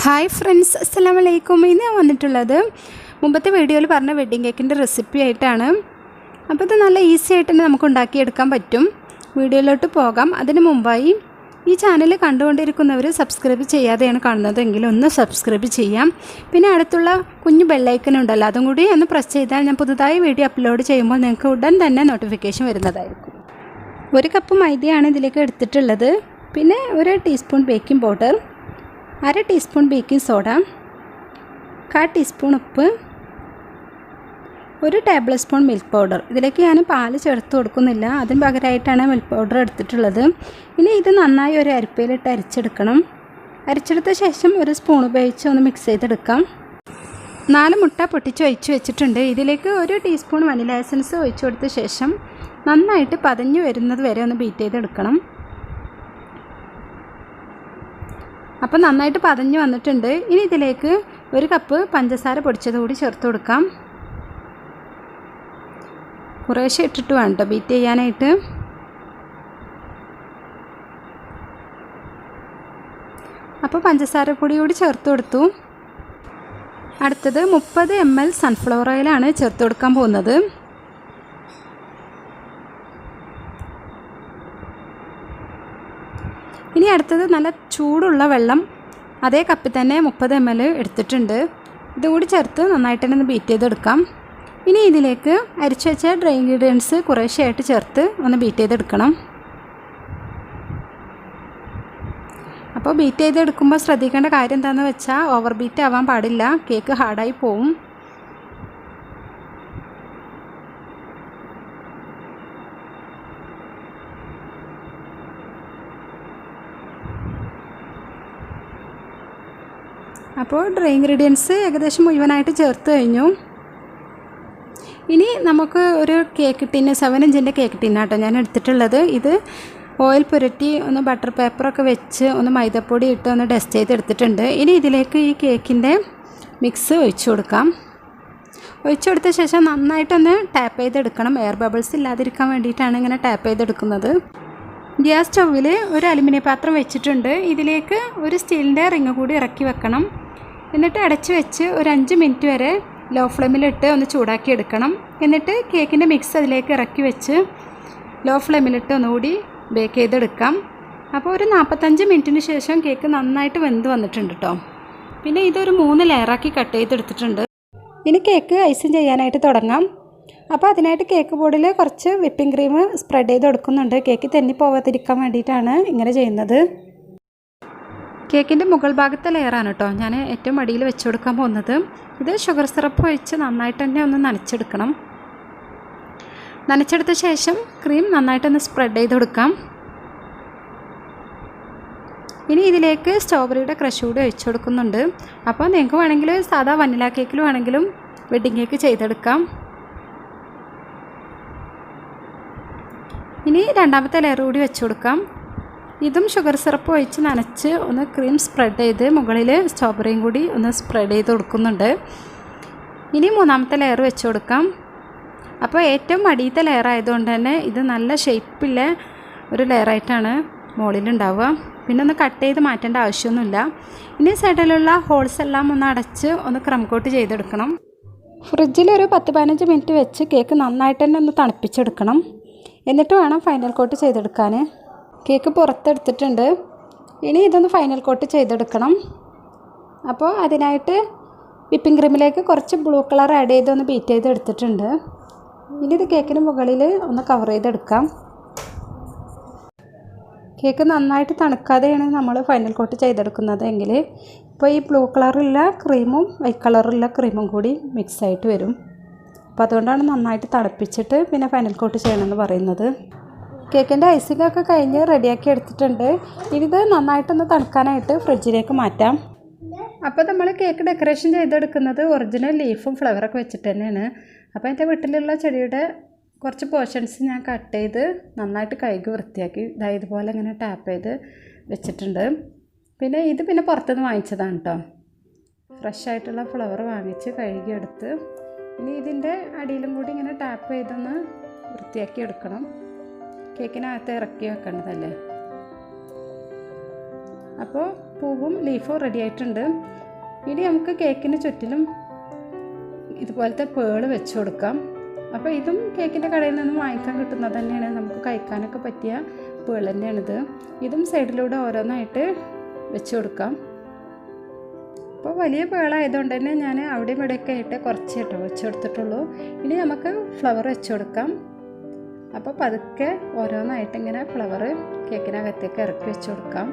Hi friends, അസ്സലാമു അലൈക്കും. ഇന്ന് ഞാൻ വന്നിട്ടുള്ളത് മുമ്പത്തെ വീഡിയോയിൽ പറഞ്ഞ വെഡ്ഡിങ് കേക്കിൻ്റെ റെസിപ്പി ആയിട്ടാണ്. അപ്പോൾ ഇത് നല്ല ഈസി ആയിട്ട് തന്നെ നമുക്ക് ഉണ്ടാക്കിയെടുക്കാൻ പറ്റും. വീഡിയോയിലോട്ട് പോകാം. അതിന് മുമ്പായി ഈ ചാനൽ കണ്ടുകൊണ്ടിരിക്കുന്നവർ സബ്സ്ക്രൈബ് ചെയ്യാതെയാണ് കാണുന്നതെങ്കിൽ ഒന്ന് സബ്സ്ക്രൈബ് ചെയ്യാം. പിന്നെ അടുത്തുള്ള കുഞ്ഞു ബെല്ലൈക്കൻ ഉണ്ടല്ലോ, അതും കൂടി ഒന്ന് പ്രസ് ചെയ്താൽ ഞാൻ പുതുതായി വീഡിയോ അപ്ലോഡ് ചെയ്യുമ്പോൾ നിങ്ങൾക്ക് ഉടൻ തന്നെ നോട്ടിഫിക്കേഷൻ വരുന്നതായിരിക്കും. 1 കപ്പ് മൈദയാണ് ഇതിലേക്ക് എടുത്തിട്ടുള്ളത്. പിന്നെ 1 teaspoon baking powder, 1/2 teaspoon baking soda, 1/4 teaspoon ഉപ്പ്, 1 ടേബിൾ സ്പൂൺ മിൽക്ക് പൗഡർ. ഇതിലേക്ക് ഞാൻ പാല് ചേർത്ത് കൊടുക്കുന്നില്ല, അതിന് പകരമായിട്ടാണ് മിൽക്ക് പൗഡർ എടുത്തിട്ടുള്ളത്. ഇനി ഇത് നന്നായി ഒരു അരിപ്പയിലിട്ട് അരിച്ചെടുക്കണം. അരിച്ചെടുത്ത ശേഷം ഒരു സ്പൂൺ ഉപയോഗിച്ച് ഒന്ന് മിക്സ് ചെയ്തെടുക്കാം. 4 മുട്ട പൊട്ടിച്ച് ഒഴിച്ച് വെച്ചിട്ടുണ്ട്. ഇതിലേക്ക് 1 ടീസ്പൂൺ വനില എസൻസ് ഒഴിച്ച് കൊടുത്ത ശേഷം നന്നായിട്ട് പതഞ്ഞു വരുന്നത് വരെ ഒന്ന് ബീറ്റ് ചെയ്തെടുക്കണം. അപ്പോൾ നന്നായിട്ട് പതഞ്ഞ് വന്നിട്ടുണ്ട്. ഇനി ഇതിലേക്ക് 1 കപ്പ് പഞ്ചസാര പൊടിച്ചത് കൂടി ചേർത്ത് കൊടുക്കാം. കുറേശ്ശെ ഇട്ടിട്ട് വേണം കേട്ടോ ബീറ്റ് ചെയ്യാനായിട്ട്. അപ്പോൾ പഞ്ചസാര പൊടി കൂടി ചേർത്ത് കൊടുത്തു. അടുത്തത് 30 ml സൺഫ്ലവർ ഓയിലാണ് ചേർത്ത് കൊടുക്കാൻ പോകുന്നത്. ഇനി അടുത്തത് നല്ല ചൂടുള്ള വെള്ളം അതേ കപ്പിൽ തന്നെ 30 ml എടുത്തിട്ടുണ്ട്. ഇതും കൂടി ചേർത്ത് നന്നായിട്ട് തന്നെ ഒന്ന് ബീറ്റ് ചെയ്തെടുക്കാം. ഇനി ഇതിലേക്ക് അരിച്ചു വെച്ച ഡ്രൈ ഇൻഗ്രീഡിയൻസ് കുറേശ്ശെയായിട്ട് ചേർത്ത് ഒന്ന് ബീറ്റ് ചെയ്തെടുക്കണം. അപ്പോൾ ബീറ്റ് ചെയ്തെടുക്കുമ്പോൾ ശ്രദ്ധിക്കേണ്ട കാര്യം എന്താണെന്ന് വെച്ചാൽ ഓവർ ബീറ്റ് ആവാൻ പാടില്ല, കേക്ക് ഹാർഡായി പോവും. അപ്പോൾ ഡ്രൈ ഇൻഗ്രീഡിയൻസ് ഏകദേശം മുഴുവനായിട്ട് ചേർത്ത് കഴിഞ്ഞു. ഇനി നമുക്ക് ഒരു കേക്ക് ടിന്ന് 7 ഇഞ്ചിൻ്റെ കേക്ക് ടിന്നാട്ടോ ഞാൻ എടുത്തിട്ടുള്ളത്. ഇത് ഓയിൽ പുരട്ടി ഒന്ന് ബട്ടർ പേപ്പറൊക്കെ വെച്ച് ഒന്ന് മൈദപ്പൊടി ഇട്ട് ഒന്ന് ഡസ്റ്റ് ചെയ്തെടുത്തിട്ടുണ്ട്. ഇനി ഇതിലേക്ക് ഈ കേക്കിൻ്റെ മിക്സ് ഒഴിച്ചു കൊടുക്കാം. ഒഴിച്ചു കൊടുത്ത ശേഷം നന്നായിട്ടൊന്ന് ടാപ്പ് ചെയ്തെടുക്കണം. എയർ ബബിൾസ് ഇല്ലാതിരിക്കാൻ വേണ്ടിയിട്ടാണ് ഇങ്ങനെ ടാപ്പ് ചെയ്തെടുക്കുന്നത്. ഗ്യാസ് സ്റ്റൗവിൽ ഒരു അലുമിനിയം പാത്രം വെച്ചിട്ടുണ്ട്. ഇതിലേക്ക് ഒരു സ്റ്റീലിൻ്റെ റിങ് കൂടി ഇറക്കി വെക്കണം. എന്നിട്ട് അടച്ച് വെച്ച് ഒരു 5 മിനിറ്റ് വരെ ലോ ഫ്ലെയിമിലിട്ട് ഒന്ന് ചൂടാക്കി എടുക്കണം. എന്നിട്ട് കേക്കിൻ്റെ മിക്സ് അതിലേക്ക് ഇറക്കി വെച്ച് ലോ ഫ്ലെയിമിലിട്ട് ഒന്നുകൂടി ബേക്ക് ചെയ്തെടുക്കാം. അപ്പോൾ ഒരു 45 മിനിറ്റിന് ശേഷം കേക്ക് നന്നായിട്ട് വെന്ത് വന്നിട്ടുണ്ട് കേട്ടോ. പിന്നെ ഇതൊരു 3 ലെയറാക്കി കട്ട് ചെയ്തെടുത്തിട്ടുണ്ട്. ഇനി കേക്ക് ഐസിങ് ചെയ്യാനായിട്ട് തുടങ്ങാം. അപ്പോൾ അതിനായിട്ട് കേക്ക് ബോർഡിൽ കുറച്ച് വിപ്പിംഗ് ക്രീം സ്പ്രെഡ് ചെയ്ത് കൊടുക്കുന്നുണ്ട്. കേക്ക് തെന്നിപ്പോവാതിരിക്കാൻ വേണ്ടിയിട്ടാണ് ഇങ്ങനെ ചെയ്യുന്നത്. കേക്കിൻ്റെ മുകൾ ഭാഗത്തെ ലെയറാണ് കേട്ടോ ഞാൻ ഏറ്റവും അടിയിൽ വെച്ച് കൊടുക്കാൻ പോകുന്നത്. ഇത് ഷുഗർ സിറപ്പ് ഒഴിച്ച് നന്നായിട്ട് തന്നെ ഒന്ന് നനച്ചെടുക്കണം. നനച്ചെടുത്ത ശേഷം ക്രീം നന്നായിട്ടൊന്ന് സ്പ്രെഡ് ചെയ്ത് കൊടുക്കാം. ഇനി ഇതിലേക്ക് സ്ട്രോബെറിയുടെ ക്രഷ് കൂടി ഒഴിച്ച് കൊടുക്കുന്നുണ്ട്. അപ്പോൾ നിങ്ങൾക്ക് വേണമെങ്കിൽ സാധാ വനില കേക്കിൽ വേണമെങ്കിലും വെഡ്ഡിങ് കേക്ക് ചെയ്തെടുക്കാം. ഇനി രണ്ടാമത്തെ ലെയർ കൂടി വെച്ച് കൊടുക്കാം. ഇതും ഷുഗർ സിറപ്പ് ഒഴിച്ച് നനച്ച് ഒന്ന് ക്രീം സ്പ്രെഡ് ചെയ്ത് മുകളിൽ സ്ട്രോബെറിയും കൂടി ഒന്ന് സ്പ്രെഡ് ചെയ്ത് കൊടുക്കുന്നുണ്ട്. ഇനി മൂന്നാമത്തെ ലെയർ വെച്ച് കൊടുക്കാം. അപ്പോൾ ഏറ്റവും അടിയത്തെ ലെയർ ആയതുകൊണ്ട് തന്നെ ഇത് നല്ല ഷേപ്പില്ല ഒരു ലെയറായിട്ടാണ് മുകളിലുണ്ടാവുക. പിന്നെ ഒന്ന് കട്ട് ചെയ്ത് മാറ്റേണ്ട ആവശ്യമൊന്നുമില്ല. ഇനി സൈഡിലുള്ള ഹോൾസ് എല്ലാം ഒന്ന് അടച്ച് ഒന്ന് ക്രം കോട്ട് ചെയ്തെടുക്കണം. ഫ്രിഡ്ജിൽ ഒരു 10-15 മിനിറ്റ് വെച്ച് കേക്ക് നന്നായിട്ട് തന്നെ ഒന്ന് തണുപ്പിച്ചെടുക്കണം. എന്നിട്ട് വേണം ഫൈനൽ കോട്ട് ചെയ്തെടുക്കാൻ. കേക്ക് പുറത്തെടുത്തിട്ടുണ്ട്. ഇനി ഇതൊന്ന് ഫൈനൽ കോട്ട് ചെയ്തെടുക്കണം. അപ്പോൾ അതിനായിട്ട് വിപ്പിംഗ് ക്രീമിലേക്ക് കുറച്ച് ബ്ലൂ കളർ ആഡ് ചെയ്ത് ഒന്ന് ബീറ്റ് ചെയ്തെടുത്തിട്ടുണ്ട്. ഇനി ഇത് കേക്കിന് മുകളിൽ ഒന്ന് കവർ ചെയ്തെടുക്കാം. കേക്ക് നന്നായിട്ട് തണുക്കാതെയാണ് നമ്മൾ ഫൈനൽ കോട്ട് ചെയ്തെടുക്കുന്നത് എങ്കിൽ ഇപ്പോൾ ഈ ബ്ലൂ കളറുള്ള ക്രീമും വൈറ്റ് കളറുള്ള ക്രീമും കൂടി മിക്സ് ആയിട്ട് വരും. അപ്പോൾ അതുകൊണ്ടാണ് നന്നായിട്ട് തണുപ്പിച്ചിട്ട് പിന്നെ ഫൈനൽ കോട്ട് ചെയ്യണമെന്ന് പറയുന്നത്. കേക്കിൻ്റെ ഐസിങ്ങൊക്കെ കഴിഞ്ഞ് റെഡിയാക്കി എടുത്തിട്ടുണ്ട്. ഇനി ഇത് നന്നായിട്ടൊന്ന് തണുക്കാനായിട്ട് ഫ്രിഡ്ജിലേക്ക് മാറ്റാം. അപ്പോൾ നമ്മൾ കേക്ക് ഡെക്കറേഷൻ ചെയ്തെടുക്കുന്നത് ഒറിജിനൽ ലീഫും ഫ്ലവറൊക്കെ വെച്ചിട്ട് തന്നെയാണ്. അപ്പോൾ എൻ്റെ വീട്ടിലുള്ള ചെടിയുടെ കുറച്ച് പോർഷൻസ് ഞാൻ കട്ട് ചെയ്ത് നന്നായിട്ട് കഴുകി വൃത്തിയാക്കി ഇതുപോലെ ഇങ്ങനെ ടാപ്പ് ചെയ്ത് വെച്ചിട്ടുണ്ട്. പിന്നെ ഇത് പുറത്തുനിന്ന് വാങ്ങിച്ചതാണ് കേട്ടോ. ഫ്രഷ് ആയിട്ടുള്ള ഫ്ലവർ വാങ്ങിച്ച് കഴുകിയെടുത്ത് ഇനി ഇതിൻ്റെ അടിയിലും കൂടി ഇങ്ങനെ ടാപ്പ് ചെയ്തൊന്ന് വൃത്തിയാക്കി എടുക്കണം. കേക്കിനകത്ത് ഇറക്കി വെക്കേണ്ടതല്ലേ. അപ്പോൾ പൂവും ലീഫും റെഡി ആയിട്ടുണ്ട്. ഇനി നമുക്ക് കേക്കിന് ചുറ്റിലും ഇതുപോലത്തെ പേള് വെച്ച് കൊടുക്കാം. അപ്പോൾ ഇതും കേക്കിൻ്റെ കടയിൽ നിന്നും വാങ്ങിക്കാൻ കിട്ടുന്നത് തന്നെയാണ്, നമുക്ക് കഴിക്കാനൊക്കെ പറ്റിയ പേള് തന്നെയാണിത്. ഇതും സൈഡിലൂടെ ഓരോന്നായിട്ട് വെച്ച് കൊടുക്കാം. അപ്പോൾ വലിയ പേളായതുകൊണ്ട് തന്നെ ഞാൻ അവിടെയും ഇവിടെയൊക്കെ ആയിട്ട് കുറച്ച് കേട്ടോ വെച്ച് കൊടുത്തിട്ടുള്ളൂ. ഇനി നമുക്ക് ഫ്ലവർ വെച്ച് കൊടുക്കാം. അപ്പോൾ പതുക്കെ ഓരോന്നായിട്ട് ഇങ്ങനെ ഫ്ലവർ കേക്കിനകത്തേക്ക് ഇറക്കി വെച്ച് കൊടുക്കാം.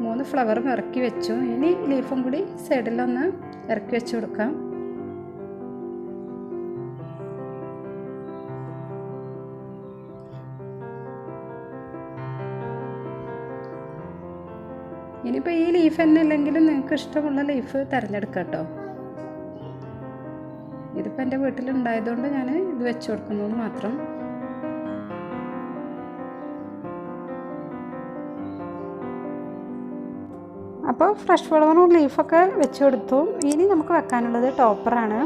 മൂന്ന് ഫ്ലവറും ഇറക്കി വെച്ചു. ഇനി ലീഫും കൂടി സൈഡിലൊന്ന് ഇറക്കി വെച്ച് കൊടുക്കാം. ഇനിയിപ്പോൾ ഈ ലീഫ് തന്നെ അല്ലെങ്കിലും നിങ്ങൾക്ക് ഇഷ്ടമുള്ള ലീഫ് തിരഞ്ഞെടുക്കാം കേട്ടോ. ഇതിപ്പോൾ എൻ്റെ വീട്ടിലുണ്ടായതുകൊണ്ട് ഞാൻ ഇത് വെച്ച് കൊടുക്കുന്നു മാത്രം. അപ്പോൾ ഫ്രഷ് ഫ്ലവറും ലീഫൊക്കെ വെച്ച് കൊടുത്തു. ഇനി നമുക്ക് വെക്കാനുള്ളത് ടോപ്പറാണ്.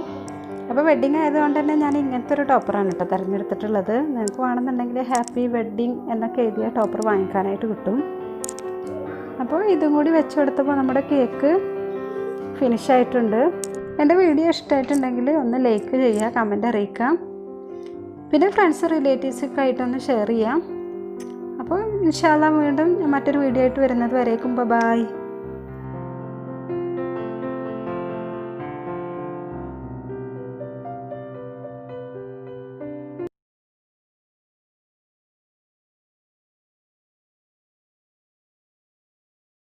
അപ്പോൾ വെഡ്ഡിങ് ആയതുകൊണ്ട് തന്നെ ഞാൻ ഇങ്ങനത്തെ ഒരു ടോപ്പറാണ് കേട്ടോ തിരഞ്ഞെടുത്തിട്ടുള്ളത്. നിങ്ങൾക്ക് വേണമെന്നുണ്ടെങ്കിൽ ഹാപ്പി വെഡ്ഡിങ് എന്നൊക്കെ എഴുതിയ ടോപ്പർ വാങ്ങിക്കാനായിട്ട് കിട്ടും. അപ്പോൾ ഇതും കൂടി വെച്ച് കൊടുത്തപ്പോൾ നമ്മുടെ കേക്ക് ഫിനിഷായിട്ടുണ്ട്. എൻ്റെ വീഡിയോ ഇഷ്ടമായിട്ടുണ്ടെങ്കിൽ ഒന്ന് ലൈക്ക് ചെയ്യുക, കമൻറ്റ് അറിയിക്കാം. പിന്നെ ഫ്രണ്ട്സ് റിലേറ്റീവ്സൊക്കെ ആയിട്ടൊന്ന് ഷെയർ ചെയ്യാം. അപ്പോൾ ഇൻഷാ അല്ലാഹ് വീണ്ടും മറ്റൊരു വീഡിയോ ആയിട്ട് വരുന്നത് വരേക്കും ബൈ.